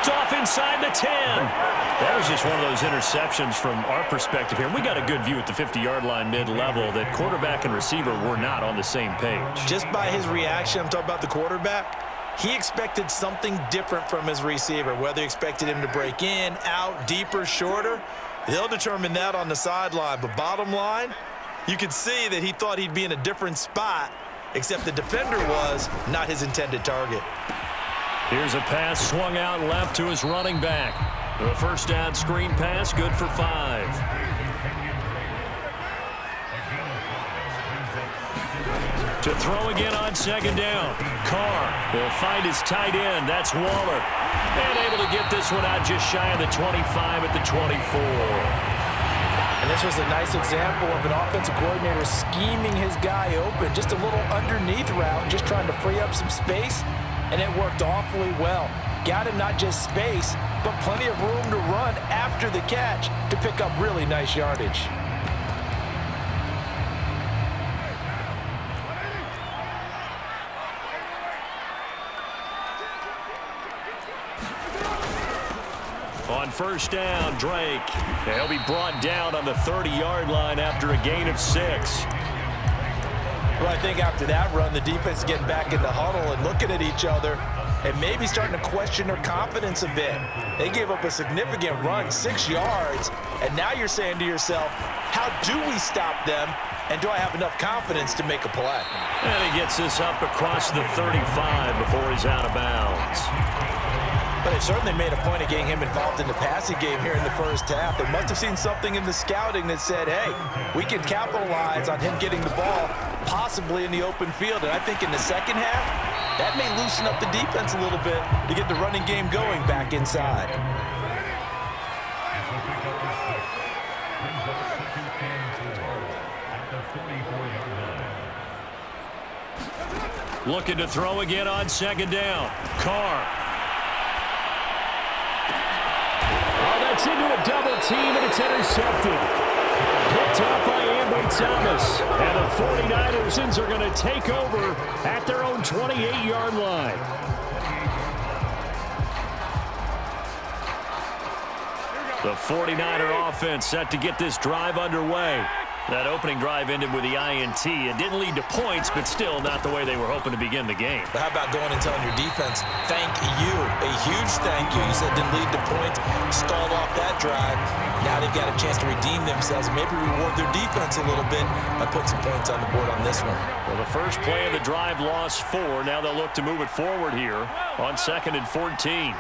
Picked off inside the 10. That was just one of those interceptions from our perspective here. We got a good view at the 50-yard line mid-level that quarterback and receiver were not on the same page. Just by his reaction, I'm talking about the quarterback, he expected something different from his receiver, whether he expected him to break in, out, deeper, shorter. They'll determine that on the sideline. But bottom line, you could see that he thought he'd be in a different spot, except the defender was not his intended target. Here's a pass swung out left to his running back. The first down screen pass, good for 5. To throw again on second down. Carr will find his tight end. That's Waller. And able to get this one out just shy of the 25 at the 24. And this was a nice example of an offensive coordinator scheming his guy open. Just a little underneath route, just trying to free up some space. And it worked awfully well. Got him not just space, but plenty of room to run after the catch to pick up really nice yardage. On first down, Drake. He'll be brought down on the 30-yard line after a gain of 6. Well, I think after that run, the defense is getting back in the huddle and looking at each other and maybe starting to question their confidence a bit. They gave up a significant run, 6 yards, and now you're saying to yourself, how do we stop them, and do I have enough confidence to make a play? And he gets this up across the 35 before he's out of bounds. But it certainly made a point of getting him involved in the passing game here in the first half. They must have seen something in the scouting that said, hey, we can capitalize on him getting the ball possibly in the open field. And I think in the second half, that may loosen up the defense a little bit to get the running game going back inside. Looking to throw again on second down. Carr. It's into a double team, and it's intercepted. Picked up by Ambry Thomas. And the 49ers are going to take over at their own 28-yard line. The 49er offense set to get this drive underway. That opening drive ended with the INT. It didn't lead to points, but still not the way they were hoping to begin the game. But how about going and telling your defense, thank you, a huge thank you. You said didn't lead to points, stalled off that drive. Now they've got a chance to redeem themselves, maybe reward their defense a little bit by putting some points on the board on this one. Well, the first play of the drive lost 4. Now they'll look to move it forward here on 2nd and 14.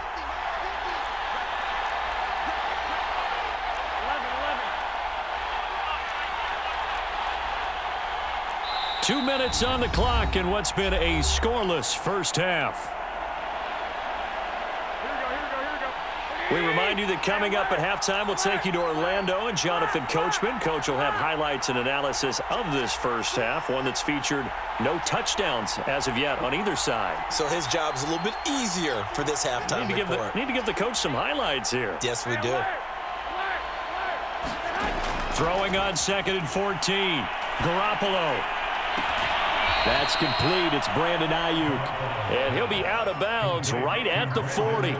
2 minutes on the clock in what's been a scoreless first half. We remind you that coming up at halftime, we'll take you to Orlando and Jonathan Coachman. Coach will have highlights and analysis of this first half, one that's featured no touchdowns as of yet on either side. So his job's a little bit easier for this halftime report. Need to give the coach some highlights here. Yes, we do. Throwing on 2nd and 14. Garoppolo. That's complete. It's Brandon Ayuk. And he'll be out of bounds right at the 40.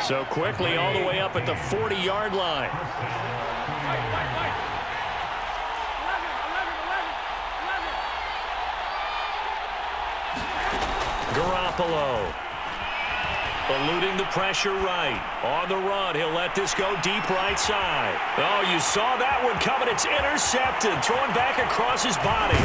So quickly all the way up at the 40-yard line. Garoppolo. Eluding the pressure right. On the run, he'll let this go deep right side. Oh, you saw that one coming. It's intercepted. Throwing back across his body.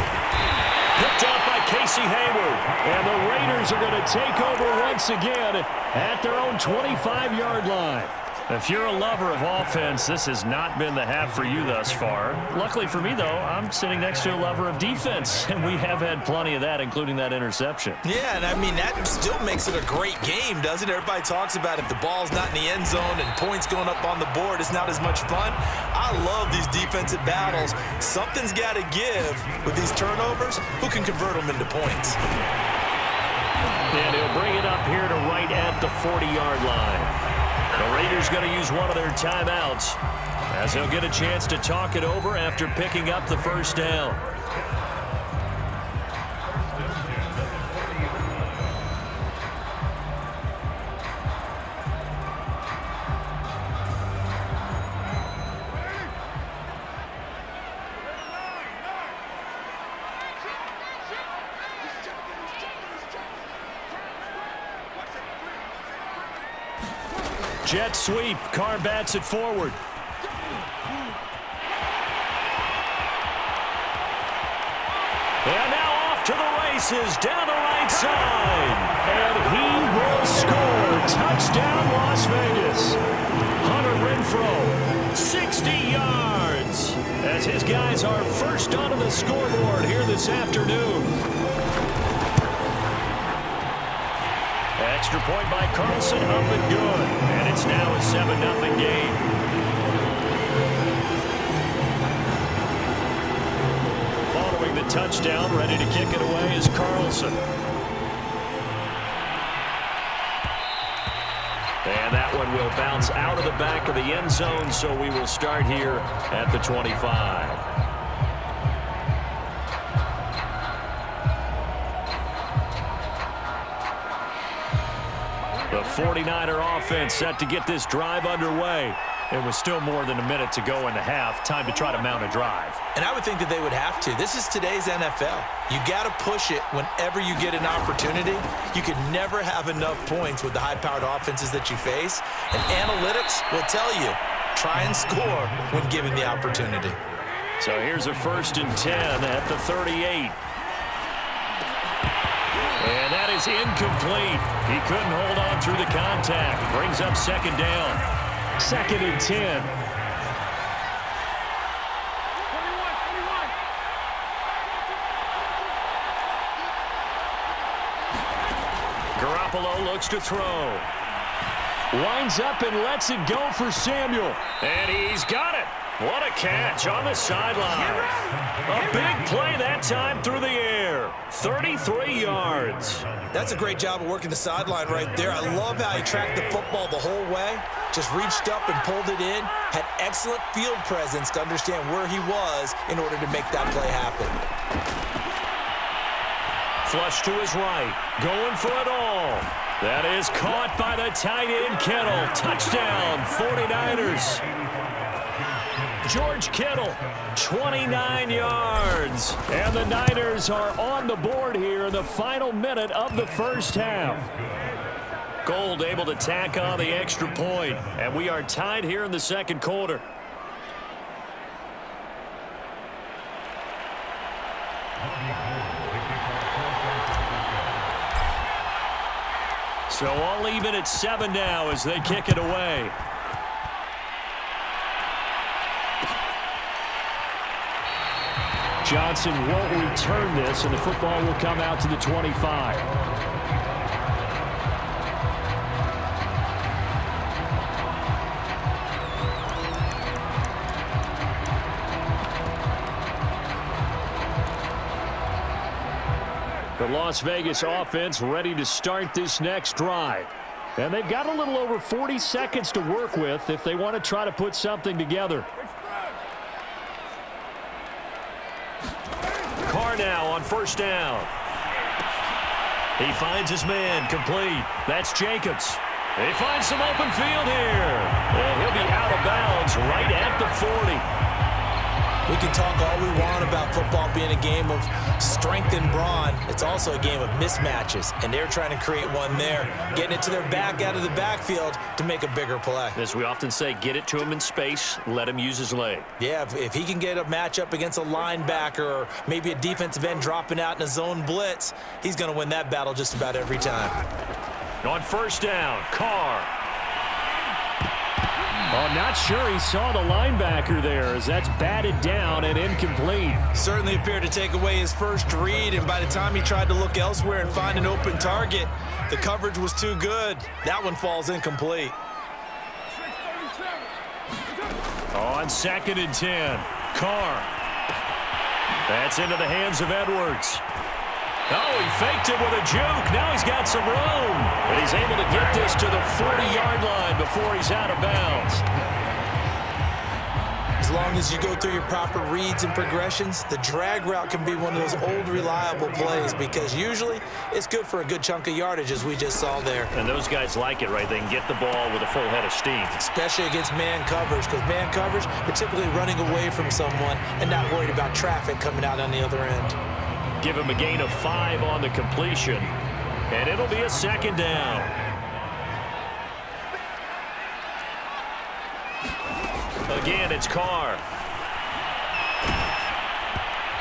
Picked up by Casey Hayward. And the Raiders are going to take over once again at their own 25-yard line. If you're a lover of offense, this has not been the half for you thus far. Luckily for me, though, I'm sitting next to a lover of defense, and we have had plenty of that, including that interception. Yeah, and I mean, that still makes it a great game, doesn't it? Everybody talks about if the ball's not in the end zone and points going up on the board, it's not as much fun. I love these defensive battles. Something's got to give with these turnovers. Who can convert them into points? And he'll bring it up here to right at the 40-yard line. The Raiders going to use one of their timeouts as he'll get a chance to talk it over after picking up the first down. Jet sweep. Carr bats it forward. And now off to the races down the right side. And he will score. Touchdown, Las Vegas. Hunter Renfrow, 60 yards. As his guys are first onto the scoreboard here this afternoon. Extra point by Carlson, up and good. And it's now a 7-0 game. Following the touchdown, ready to kick it away is Carlson. And that one will bounce out of the back of the end zone, so we will start here at the 25. The 49er offense set to get this drive underway. It was still more than a minute to go in the half. Time to try to mount a drive. And I would think that they would have to. This is today's NFL. You got to push it whenever you get an opportunity. You can never have enough points with the high-powered offenses that you face. And analytics will tell you, try and score when given the opportunity. So here's a 1st and 10 at the 38. And that is incomplete. He couldn't hold on through the contact. Brings up 2nd down. 2nd and 10. Garoppolo looks to throw. Winds up and lets it go for Samuel. And he's got it. What a catch on the sideline. A big play that time through the air. 33 yards. That's a great job of working the sideline right there. I love how he tracked the football the whole way. Just reached up and pulled it in. Had excellent field presence to understand where he was in order to make that play happen. Flush to his right. Going for it all. That is caught by the tight end Kittle. Touchdown, 49ers. George Kittle, 29 yards. And the Niners are on the board here in the final minute of the first half. Gold able to tack on the extra point. And we are tied here in the second quarter. So all even at 7 now as they kick it away. Johnson won't return this, and the football will come out to the 25. The Las Vegas offense ready to start this next drive. And they've got a little over 40 seconds to work with if they want to try to put something together. Carr now on 1st down. He finds his man complete. That's Jacobs. He finds some open field here. And he'll be out of bounds right at the 40. We can talk all we want about football being a game of strength and brawn. It's also a game of mismatches, and they're trying to create one there, getting it to their back out of the backfield to make a bigger play. As we often say, get it to him in space, let him use his leg. Yeah, if he can get a matchup against a linebacker or maybe a defensive end dropping out in a zone blitz, he's going to win that battle just about every time. On 1st down, Carr. Oh, not sure he saw the linebacker there as that's batted down and incomplete. Certainly appeared to take away his first read, and by the time he tried to look elsewhere and find an open target, the coverage was too good. That one falls incomplete. On 2nd and 10, Carr. That's into the hands of Edwards. Oh, he faked it with a juke. Now he's got some room. And he's able to get this to the 40-yard line before he's out of bounds. As long as you go through your proper reads and progressions, the drag route can be one of those old reliable plays because usually it's good for a good chunk of yardage as we just saw there. And those guys like it, right? They can get the ball with a full head of steam. Especially against man coverage because man coverage, they're typically running away from someone and not worried about traffic coming out on the other end. Give him a gain of 5 on the completion. And it'll be a 2nd down. Again, it's Carr.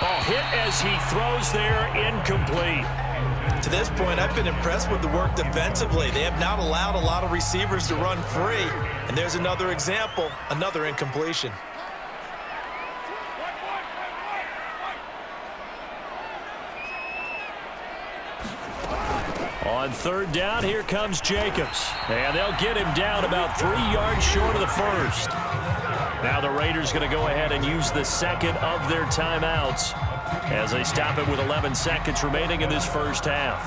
Oh, hit as he throws there, incomplete. To this point, I've been impressed with the work defensively. They have not allowed a lot of receivers to run free. And there's another example, another incompletion. On third down, here comes Jacobs. And they'll get him down about 3 yards short of the first. Now the Raiders going to go ahead and use the second of their timeouts as they stop it with 11 seconds remaining in this first half.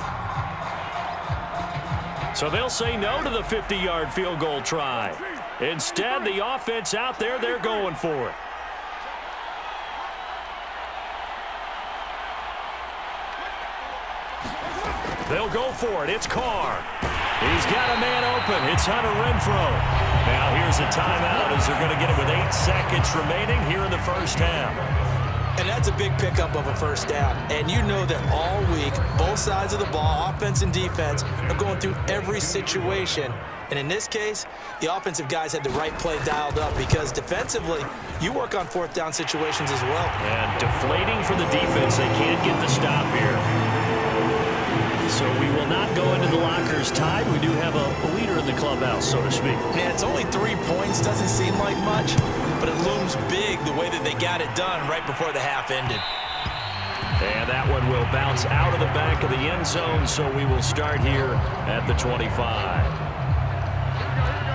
So they'll say no to the 50-yard field goal try. Instead, the offense out there, they're going for it. They'll go for it. It's Carr. He's got a man open. It's Hunter Renfrow. Now here's a timeout as they're going to get it with 8 seconds remaining here in the first half. And that's a big pickup of a first down. And you know that all week, both sides of the ball, offense and defense, are going through every situation. And in this case, the offensive guys had the right play dialed up because defensively, you work on fourth down situations as well. And deflating for the defense. They can't get the stop here. So we will not go into the lockers tied. We do have a leader in the clubhouse, so to speak. Man, it's only 3 points. Doesn't seem like much, but it looms big the way that they got it done right before the half ended. And that one will bounce out of the back of the end zone, so we will start here at the 25.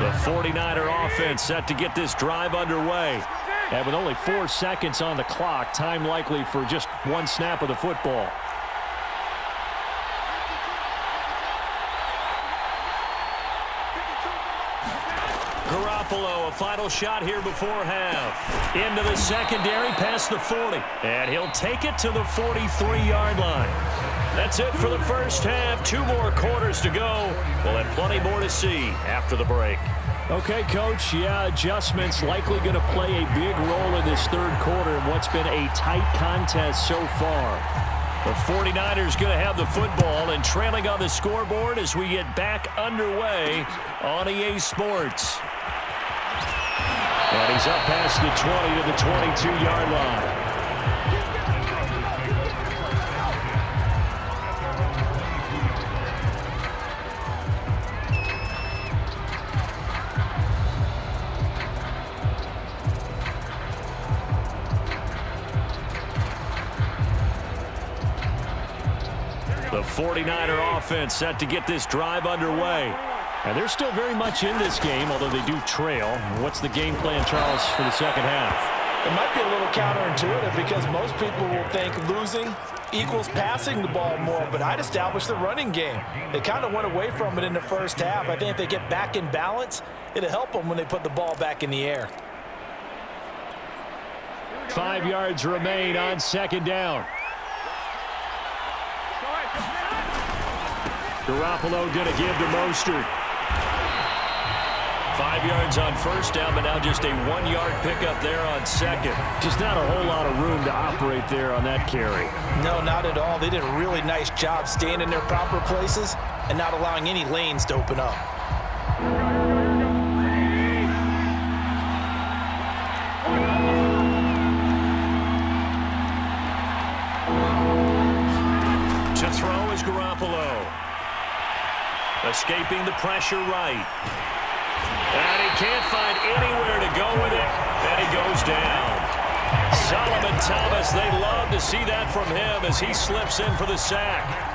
The 49er offense set to get this drive underway. And with only 4 seconds on the clock, time likely for just 1 snap of the football. Garoppolo, a final shot here before half. Into the secondary, past the 40. And he'll take it to the 43-yard line. That's it for the first half. 2 more quarters to go. We'll have plenty more to see after the break. Okay, Coach, yeah, adjustments likely going to play a big role in this third quarter in what's been a tight contest so far. The 49ers going to have the football and trailing on the scoreboard as we get back underway on EA Sports. And he's up past the 20 to the 22-yard line. The 49er offense set to get this drive underway. And they're still very much in this game, although they do trail. What's the game plan, Charles, for the second half? It might be a little counterintuitive because most people will think losing equals passing the ball more, but I'd establish the running game. They kind of went away from it in the first half. I think if they get back in balance, it'll help them when they put the ball back in the air. 5 yards remain on second down. Garoppolo going to give to Mostert. 5 yards on first down, but now just a 1-yard pickup there on second. Just not a whole lot of room to operate there on that carry. No, not at all. They did a really nice job staying in their proper places and not allowing any lanes to open up. To throw is Garoppolo. Escaping the pressure right. And he can't find anywhere to go with it. And he goes down. Solomon Thomas, they love to see that from him as he slips in for the sack.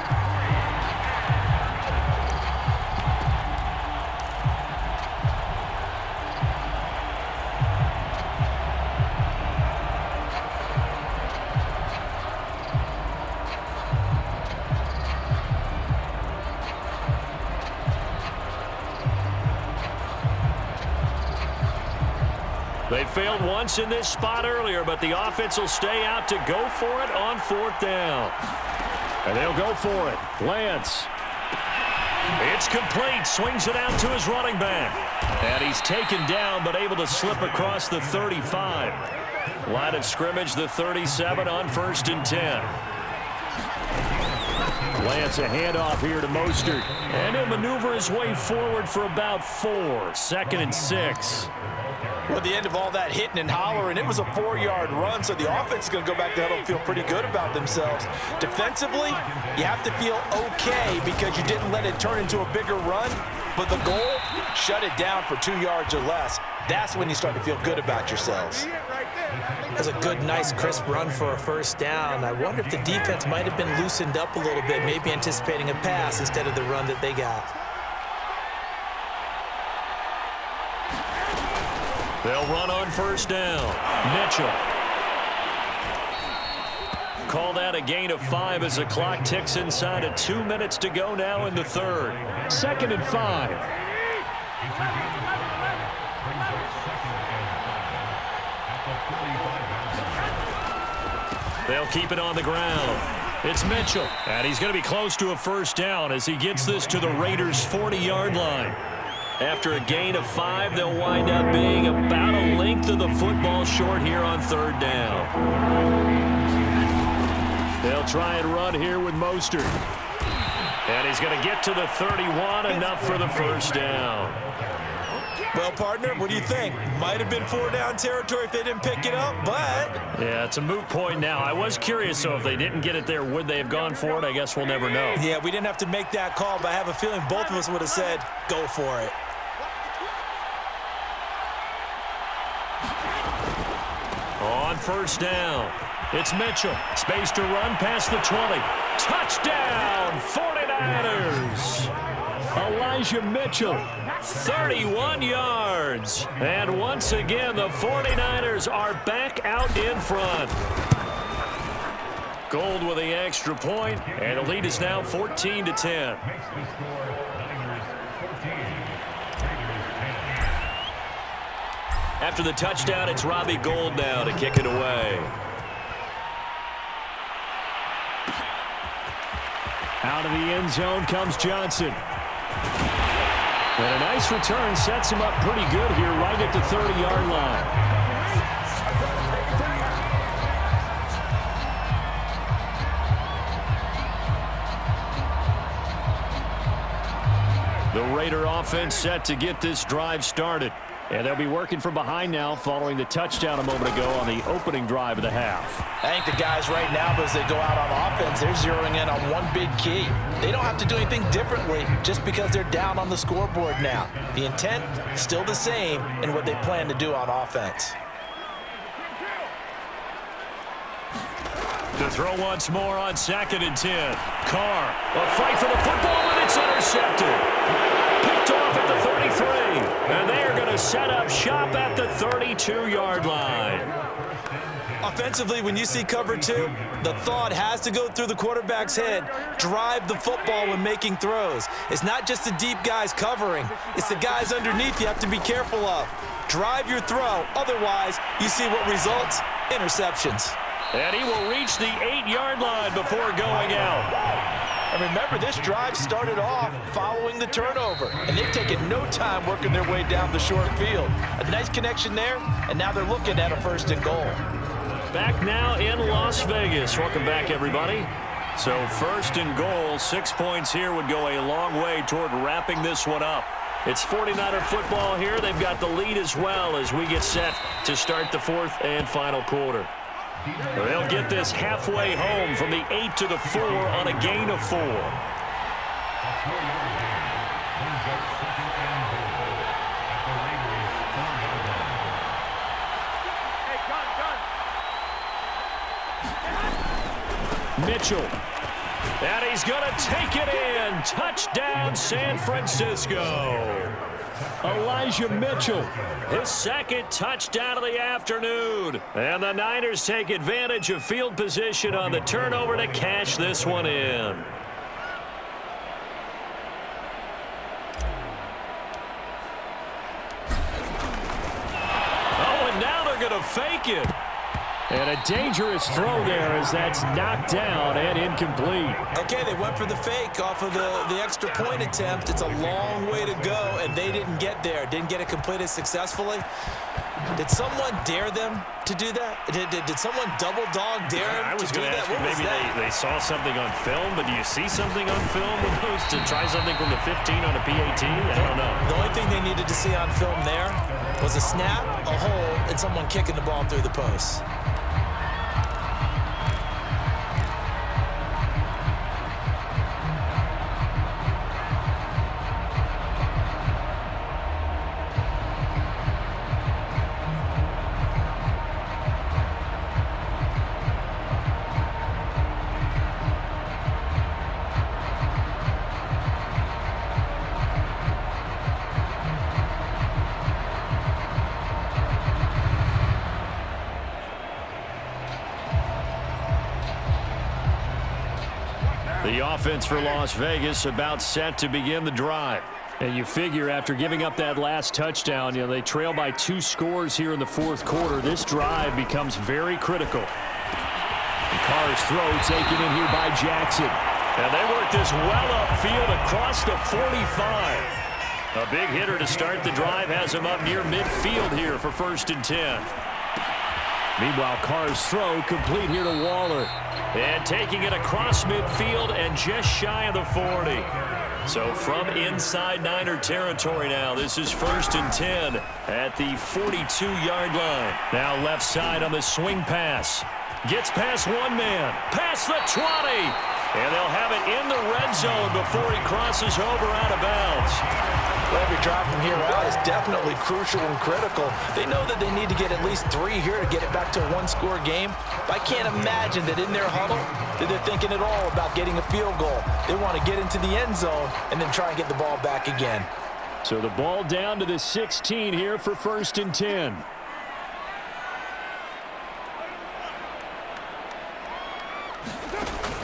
They failed once in this spot earlier, but the offense will stay out to go for it on fourth down. And they'll go for it. Lance. It's complete. Swings it out to his running back. And he's taken down, but able to slip across the 35. Line of scrimmage, the 37 on 1st and 10. Lance, a handoff here to Mostert. And he'll maneuver his way forward for about 4. 2nd and 6. Well, at the end of all that hitting and hollering, it was a 4-yard run, so the offense is going to go back to huddle and feel pretty good about themselves. Defensively, you have to feel okay because you didn't let it turn into a bigger run, but the goal, shut it down for 2 yards or less. That's when you start to feel good about yourselves. That's a good, nice, crisp run for a first down. I wonder if the defense might have been loosened up a little bit, maybe anticipating a pass instead of the run that they got. They'll run on first down. Mitchell. Called out a gain of 5 as the clock ticks inside of 2 minutes to go now in the third. 2nd and 5. They'll keep it on the ground. It's Mitchell, and he's going to be close to a first down as he gets this to the Raiders' 40-yard line. After a gain of 5, they'll wind up being about a length of the football short here on third down. They'll try and run here with Mostert. And he's going to get to the 31, enough for the first down. Well, partner, what do you think? Might have been 4-down territory if they didn't pick it up, but... Yeah, it's a moot point now. I was curious, so if they didn't get it there, would they have gone for it? I guess we'll never know. Yeah, we didn't have to make that call, but I have a feeling both of us would have said, go for it. On first down, it's Mitchell. Space to run past the 20. Touchdown, 49ers! Elijah Mitchell, 31 yards. And once again, the 49ers are back out in front. Gold with the extra point, and the lead is now 14-10. After the touchdown, it's Robbie Gould now to kick it away. Out of the end zone comes Johnson. And a nice return sets him up pretty good here right at the 30-yard line. The Raider offense set to get this drive started. And they'll be working from behind now following the touchdown a moment ago on the opening drive of the half. I think the guys right now, as they go out on offense, they're zeroing in on one big key. They don't have to do anything differently just because they're down on the scoreboard now. The intent, still the same in what they plan to do on offense. To throw once more on 2nd and 10. Carr, a fight for the football, and it's intercepted. Picked off at the 33. And they are going to set up shop at the 32-yard line. Offensively, when you see cover 2, the thought has to go through the quarterback's head. Drive the football when making throws. It's not just the deep guys covering. It's the guys underneath you have to be careful of. Drive your throw. Otherwise, you see what results? Interceptions. And he will reach the 8-yard line before going out. And remember, this drive started off following the turnover, and they've taken no time working their way down the short field. A nice connection there, and now they're looking at a 1st and goal. Back now in Las Vegas. Welcome back, everybody. So 1st and goal, 6 points here would go a long way toward wrapping this one up. It's 49er football here. They've got the lead as well as we get set to start the 4th and final quarter. They'll get this halfway home from the 8 to the 4 on a gain of 4. Mitchell. And he's going to take it in. Touchdown, San Francisco. Elijah Mitchell, his 2nd touchdown of the afternoon. And the Niners take advantage of field position on the turnover to cash this one in. Oh, and now they're going to fake it. And a dangerous throw there as that's knocked down and incomplete. Okay, they went for the fake off of the extra point attempt. It's a long way to go, and they didn't get there. Didn't get it completed successfully. Did someone dare them to do that? Did someone double dog dare them to do that? What was that? Maybe they saw something on film, but do you see something on film with those to try something from the 15 on a PAT? I don't know. The only thing they needed to see on film there was a snap, a hold, and someone kicking the ball through the post. The offense for Las Vegas about set to begin the drive. And you figure after giving up that last touchdown, they trail by 2 scores here in the fourth quarter. This drive becomes very critical. And Carr's throw taken in here by Jackson. And they work this well upfield across the 45. A big hitter to start the drive has him up near midfield here for 1st and 10. Meanwhile, Carr's throw complete here to Waller. And taking it across midfield and just shy of the 40. So from inside Niner territory now, this is 1st and 10 at the 42-yard line. Now left side on the swing pass. Gets past one man. Past the 20. And they'll have it in the red zone before he crosses over out of bounds. Well, every drive from here out is definitely crucial and critical. They know that they need to get at least 3 here to get it back to a one-score game. But I can't imagine that in their huddle that they're thinking at all about getting a field goal. They want to get into the end zone and then try and get the ball back again. So the ball down to the 16 here for 1st and 10.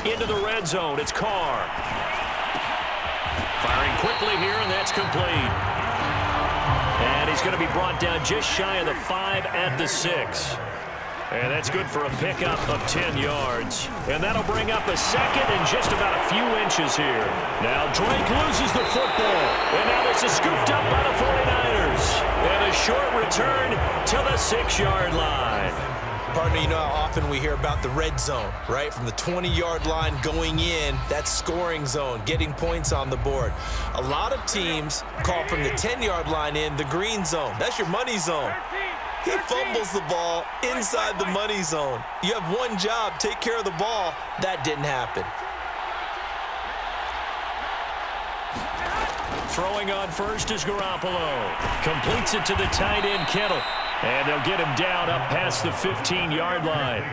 Into the red zone, it's Carr. Firing quickly here, and that's complete. And he's going to be brought down just shy of the 5 at the 6. And that's good for a pickup of 10 yards. And that'll bring up a second and just about a few inches here. Now Drake loses the football. And now this is scooped up by the 49ers. And a short return to the 6-yard line. Partner, you know how often we hear about the red zone, right? From the 20-yard line going in, that's scoring zone, getting points on the board. A lot of teams call from the 10-yard line in the green zone. That's your money zone. He fumbles the ball inside the money zone. You have one job, take care of the ball. That didn't happen. Throwing on first is Garoppolo. Completes it to the tight end, Kittle. And they'll get him down up past the 15-yard line.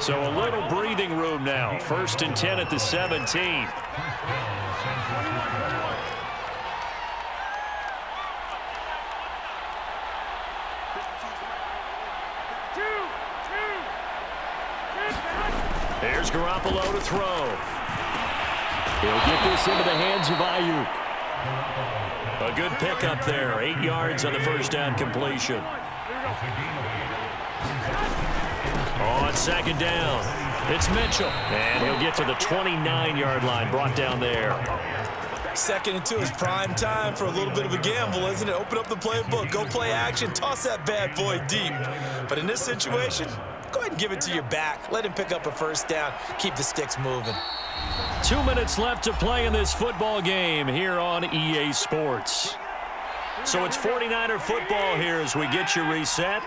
So a little breathing room now. 1st and 10 at the 17. There's Garoppolo to throw. He'll get this into the hands of Ayuk. A good pickup there. 8 yards on the first down completion. On 2nd down, it's Mitchell. And he'll get to the 29-yard line, brought down there. 2nd and 2 is prime time for a little bit of a gamble, isn't it? Open up the playbook, go play action, toss that bad boy deep. But in this situation, go ahead and give it to your back. Let him pick up a 1st down. Keep the sticks moving. 2 minutes left to play in this football game here on EA Sports. So it's 49er football here as we get you reset.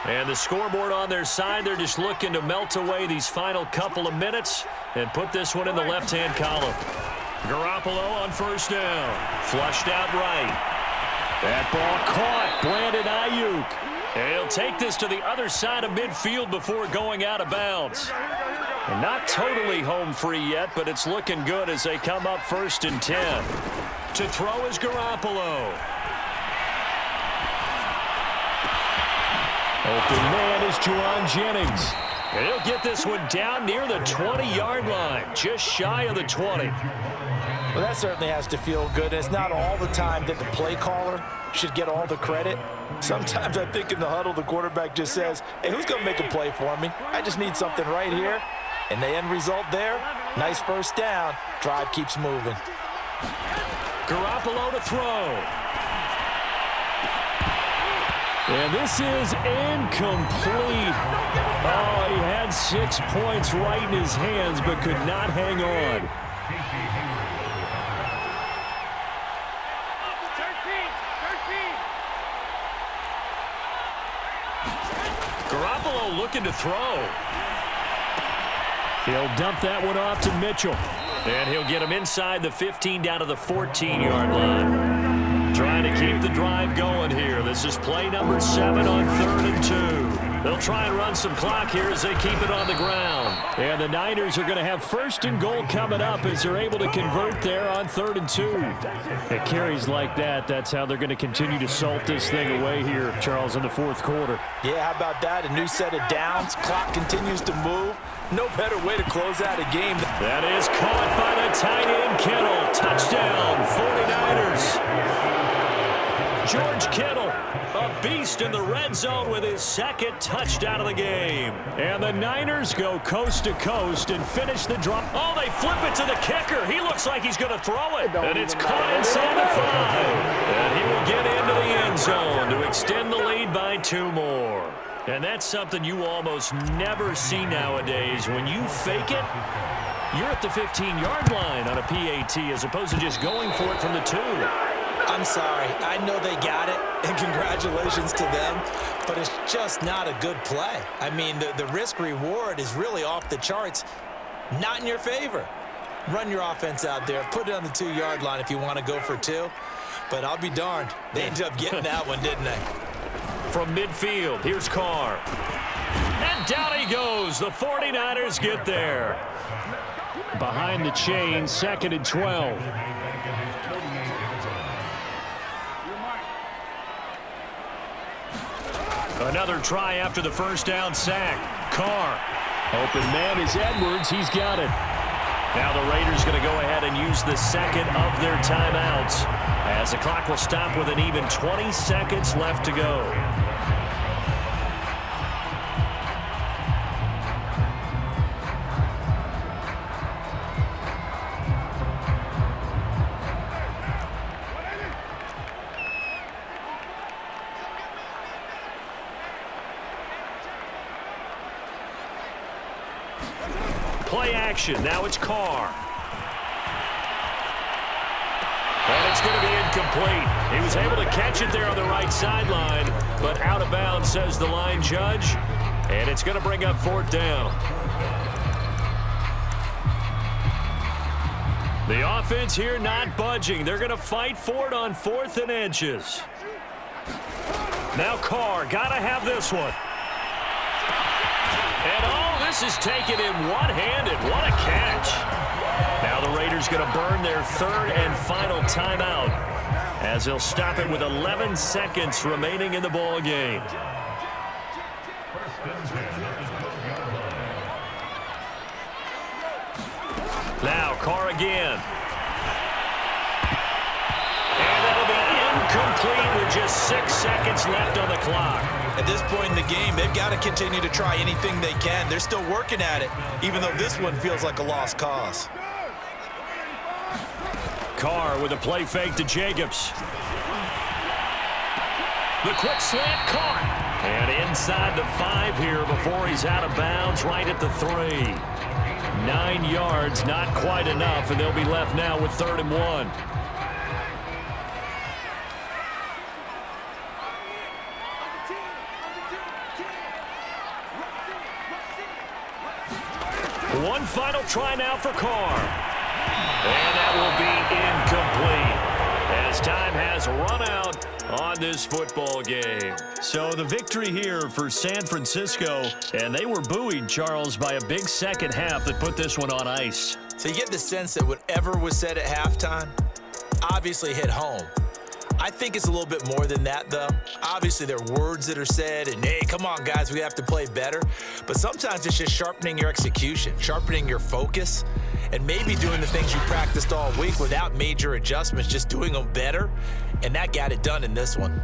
And the scoreboard on their side, they're just looking to melt away these final couple of minutes and put this one in the left-hand column. Garoppolo on 1st down. Flushed out right. That ball caught. Brandon Ayuk. And he'll take this to the other side of midfield before going out of bounds. And not totally home free yet, but it's looking good as they come up 1st and 10. To throw is Garoppolo. Open man is Juwan Jennings. And he'll get this one down near the 20-yard line, just shy of the 20. Well, that certainly has to feel good. It's not all the time that the play caller should get all the credit. Sometimes I think in the huddle, the quarterback just says, hey, who's going to make a play for me? I just need something right here. And the end result there, nice 1st down. Drive keeps moving. Garoppolo to throw. And this is incomplete. Oh, he had 6 points right in his hands, but could not hang on. Garoppolo looking to throw. He'll dump that one off to Mitchell. And he'll get him inside the 15 down to the 14-yard line. Trying to keep the drive going here. This is play number 7 on 3rd and 2. They'll try and run some clock here as they keep it on the ground. And the Niners are going to have 1st and goal coming up as they're able to convert there on 3rd and 2. It carries like that. That's how they're going to continue to salt this thing away here, Charles, in the 4th quarter. Yeah, how about that? A new set of downs. Clock continues to move. No better way to close out a game. That is caught by the tight end, Kittle. Touchdown, 49ers. George Kittle, a beast in the red zone with his 2nd touchdown of the game. And the Niners go coast to coast and finish the drop. Oh, they flip it to the kicker. He looks like he's going to throw it. And it's caught inside the 5. And he will get into the end zone to extend the lead by 2 more. And that's something you almost never see nowadays. When you fake it, you're at the 15-yard line on a PAT as opposed to just going for it from the 2. I'm sorry. I know they got it, and congratulations to them, but it's just not a good play. I mean, the risk-reward is really off the charts, not in your favor. Run your offense out there. Put it on the 2-yard line if you want to go for 2, but I'll be darned. They ended up getting that one, didn't they? From midfield, here's Carr. And down he goes. The 49ers get there. Behind the chain, 2nd and 12. Another try after the 1st down sack. Carr. Open man is Edwards. He's got it. Now the Raiders going to go ahead and use the 2nd of their timeouts as the clock will stop with an even 20 seconds left to go. Play action. Now it's Carr. And it's going to be incomplete. He was able to catch it there on the right sideline, but out of bounds, says the line judge. And it's going to bring up 4th down. The offense here not budging. They're going to fight for it on 4th and inches. Now Carr, got to have this one. And this is taken in one-handed. What a catch. Now the Raiders going to burn their 3rd and final timeout as they'll stop it with 11 seconds remaining in the ball game. Now Carr again. And that'll be incomplete with just 6 seconds left on the clock. At this point in the game, they've got to continue to try anything they can. They're still working at it, even though this one feels like a lost cause. Carr with a play fake to Jacobs. The quick slant caught. And inside the 5 here before he's out of bounds, right at the 3. 9 yards, not quite enough, and they'll be left now with 3rd and 1. One final try now for Carr. And that will be incomplete as time has run out on this football game. So the victory here for San Francisco, and they were buoyed, Charles, by a big second half that put this one on ice. So you get the sense that whatever was said at halftime obviously hit home. I think it's a little bit more than that, though. Obviously, there are words that are said, and, hey, come on, guys, we have to play better. But sometimes it's just sharpening your execution, sharpening your focus, and maybe doing the things you practiced all week without major adjustments, just doing them better. And that got it done in this one.